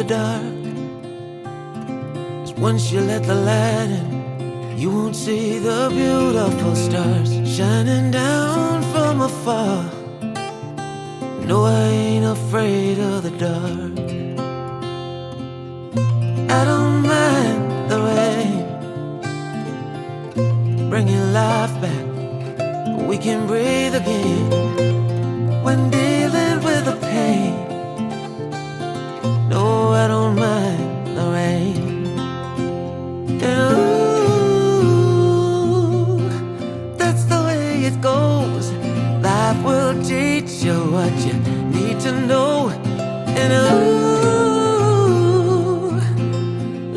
dark. 'Cause once you let the light in, you won't see the beautiful stars shining down from afar. No, I ain't afraid of the dark. I don't mind the rain bringing life back. We can breathe again when dealing with the pain. No, I don't mind the rain. And ooh, that's the way it goes. Life will teach you what you need to know. And ooh,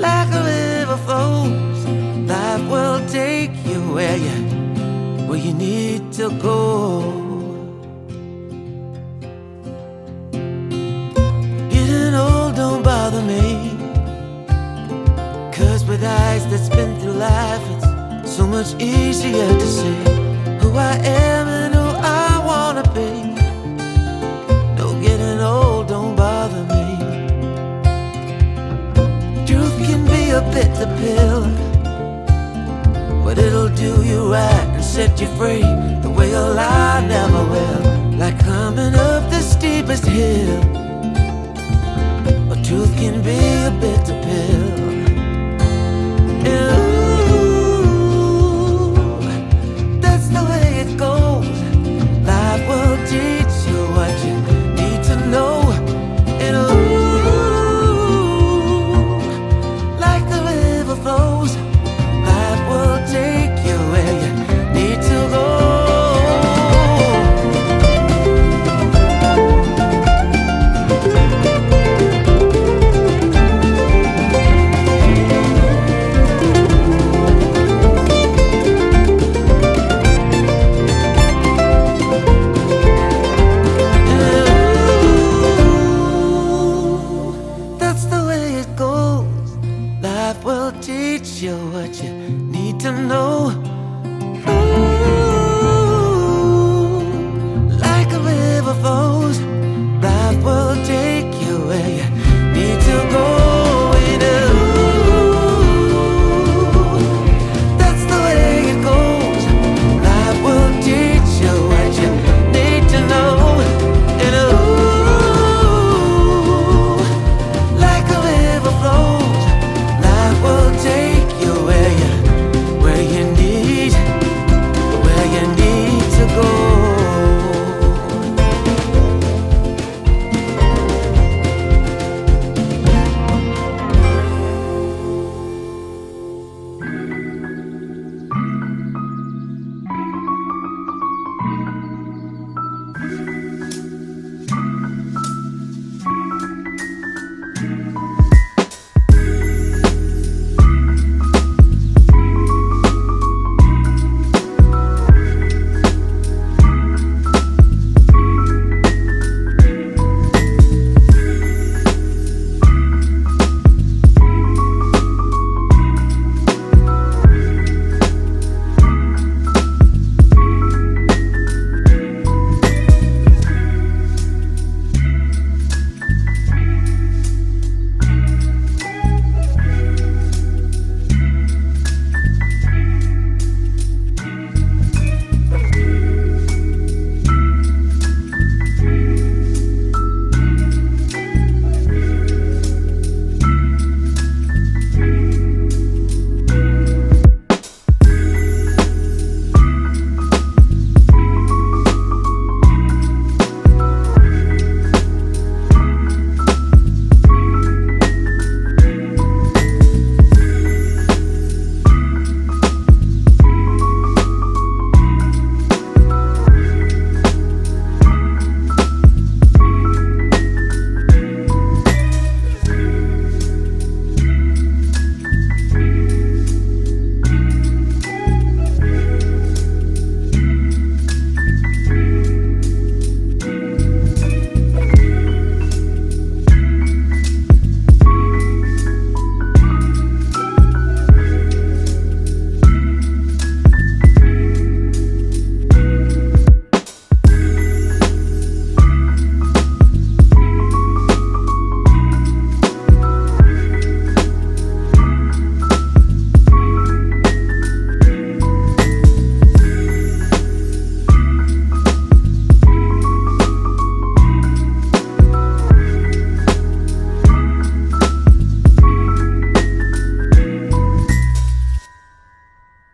like a river flows, life will take you where you need to go. Getting old don't bother me, 'cause with eyes that's been through life, it's so much easier to see who I am